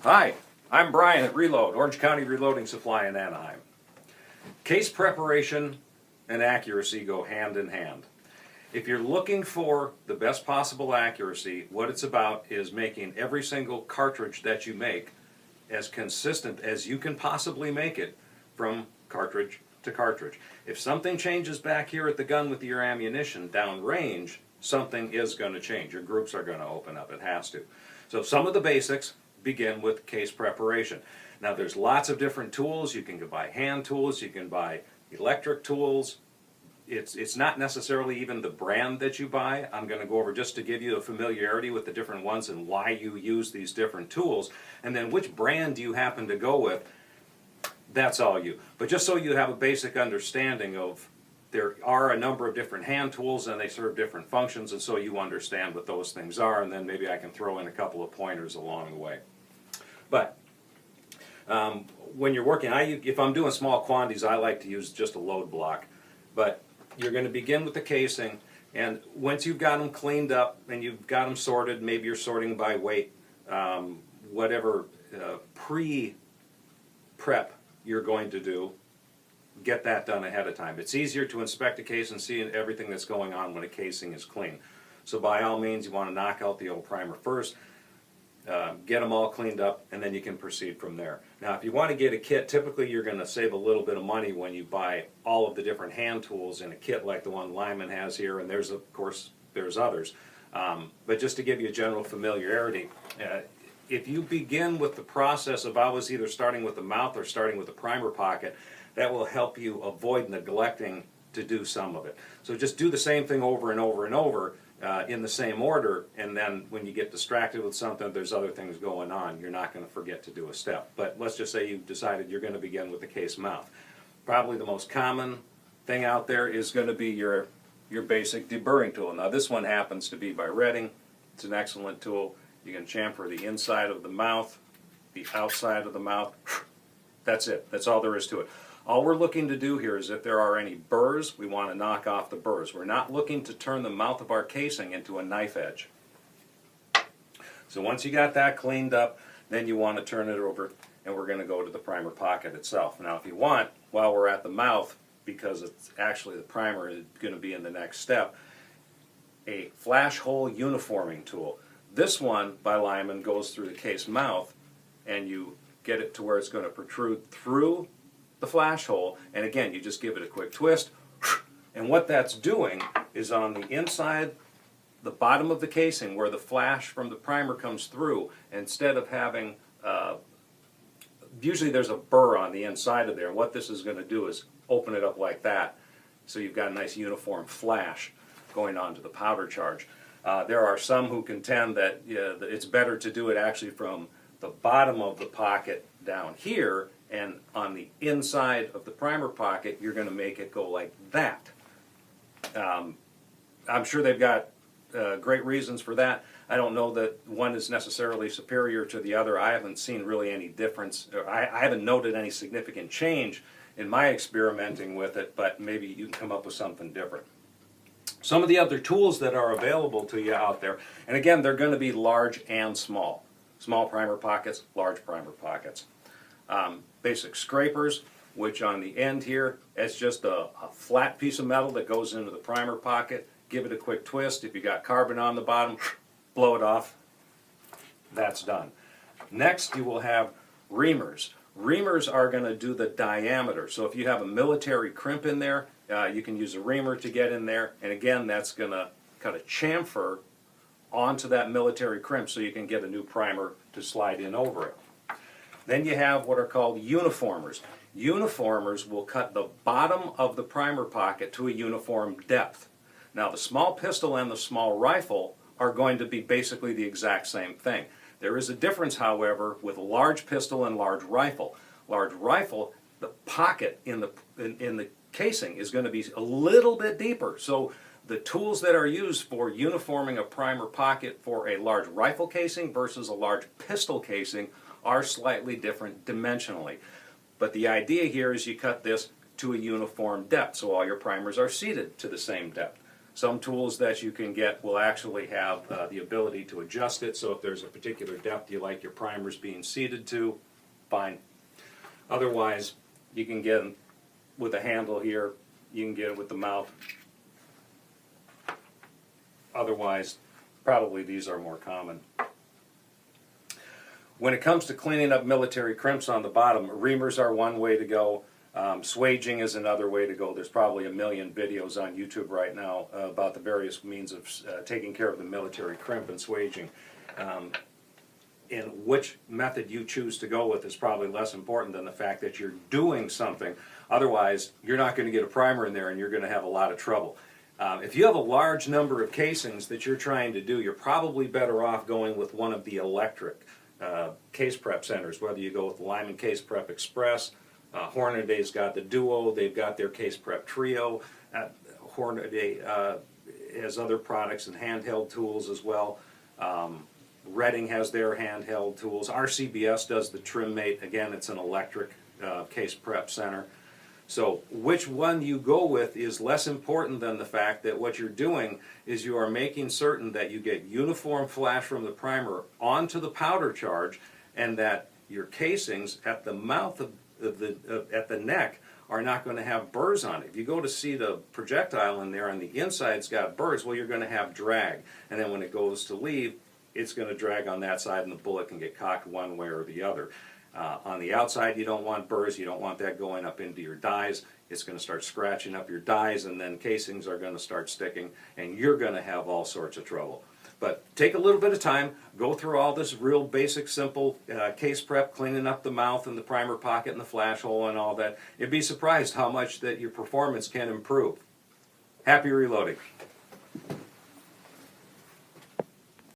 Hi, I'm Brian at Reload, Orange County Reloading Supply in Anaheim. Case preparation and accuracy go hand in hand. If you're looking for the best possible accuracy, what it's about is making every single cartridge that you make as consistent as you can possibly make it from cartridge to cartridge. If something changes back here at the gun with your ammunition downrange, something is going to change. Your groups are going to open up. It has to. So some of the basics begin with case preparation. Now there's lots of different tools. You can buy hand tools, you can buy electric tools. It's not necessarily even the brand that you buy. I'm going to go over just to give you a familiarity with the different ones and why you use these different tools, and then which brand do you happen to go with. That's all you. But just so you have a basic understanding of, there are a number of different hand tools and they serve different functions, and so you understand what those things are, and then maybe I can throw in a couple of pointers along the way. But when you're working, if I'm doing small quantities, I like to use just a load block. But you're going to begin with the casing, and once you've got them cleaned up and you've got them sorted, maybe you're sorting by weight, whatever pre-prep you're going to do, get that done ahead of time. It's easier to inspect a case and see everything that's going on when a casing is clean. So by all means, you want to knock out the old primer first. Get them all cleaned up, and then you can proceed from there. Now if you want to get a kit, typically you're going to save a little bit of money when you buy all of the different hand tools in a kit like the one Lyman has here, and there's of course there's others. But just to give you a general familiarity, if you begin with the process of always either starting with the mouth or starting with the primer pocket, that will help you avoid neglecting to do some of it. So just do the same thing over and over and over, in the same order, and then when you get distracted with something, there's other things going on, you're not going to forget to do a step. But let's just say you've decided you're going to begin with the case mouth. Probably the most common thing out there is going to be your basic deburring tool. Now this one happens to be by Redding. It's an excellent tool. You can chamfer the inside of the mouth, the outside of the mouth. That's it. That's all there is to it. All we're looking to do here is if there are any burrs, we want to knock off the burrs. We're not looking to turn the mouth of our casing into a knife edge. So once you got that cleaned up, then you want to turn it over, and we're going to go to the primer pocket itself. Now if you want, while we're at the mouth, because it's actually the primer is going to be in the next step, a flash hole uniforming tool. This one by Lyman goes through the case mouth, and you get it to where it's going to protrude through the flash hole, and again you just give it a quick twist, and what that's doing is on the inside, the bottom of the casing where the flash from the primer comes through, instead of having usually there's a burr on the inside of there, and what this is going to do is open it up like that, so you've got a nice uniform flash going on to the powder charge. There are some who contend that it's better to do it actually from the bottom of the pocket down here, and on the inside of the primer pocket you're going to make it go like that. I'm sure they've got great reasons for that. I don't know that one is necessarily superior to the other. I haven't seen really any difference. I haven't noted any significant change in my experimenting with it, but maybe you can come up with something different. Some of the other tools that are available to you out there, and again they're going to be large and small. Small primer pockets, large primer pockets. Basic scrapers, which on the end here, it's just a flat piece of metal that goes into the primer pocket. Give it a quick twist. If you got carbon on the bottom, blow it off. That's done. Next you will have reamers. Reamers are going to do the diameter. So if you have a military crimp in there, you can use a reamer to get in there, and again that's going to kind of chamfer onto that military crimp so you can get a new primer to slide in over it. Then you have what are called uniformers. Uniformers will cut the bottom of the primer pocket to a uniform depth. Now the small pistol and the small rifle are going to be basically the exact same thing. There is a difference, however, with large pistol and large rifle. Large rifle, the pocket in the casing is going to be a little bit deeper. So the tools that are used for uniforming a primer pocket for a large rifle casing versus a large pistol casing are slightly different dimensionally. But the idea here is you cut this to a uniform depth, so all your primers are seated to the same depth. Some tools that you can get will actually have the ability to adjust it, so if there's a particular depth you like your primers being seated to, fine. Otherwise, you can get them with a handle here, you can get it with the mouth. Otherwise, probably these are more common. When it comes to cleaning up military crimps on the bottom, reamers are one way to go. Swaging is another way to go. There's probably a million videos on YouTube right now about the various means of taking care of the military crimp and swaging. And which method you choose to go with is probably less important than the fact that you're doing something. Otherwise, you're not going to get a primer in there and you're going to have a lot of trouble. If you have a large number of casings that you're trying to do, you're probably better off going with one of the electric case prep centers, whether you go with Lyman Case Prep Express. Hornaday's got the Duo, they've got their Case Prep Trio. Hornaday has other products and handheld tools as well. Redding has their handheld tools. RCBS does the TrimMate. Again, it's an electric case prep center. So which one you go with is less important than the fact that what you're doing is you are making certain that you get uniform flash from the primer onto the powder charge, and that your casings at the mouth of at the neck are not going to have burrs on it. If you go to see the projectile in there and the inside's got burrs, well, you're going to have drag. And then when it goes to leave, it's going to drag on that side and the bullet can get cocked one way or the other. On the outside, you don't want burrs. You don't want that going up into your dies. It's going to start scratching up your dies, and then casings are going to start sticking, and you're going to have all sorts of trouble. But take a little bit of time, go through all this real basic, simple case prep, cleaning up the mouth and the primer pocket and the flash hole and all that. You'd be surprised how much that your performance can improve. Happy reloading.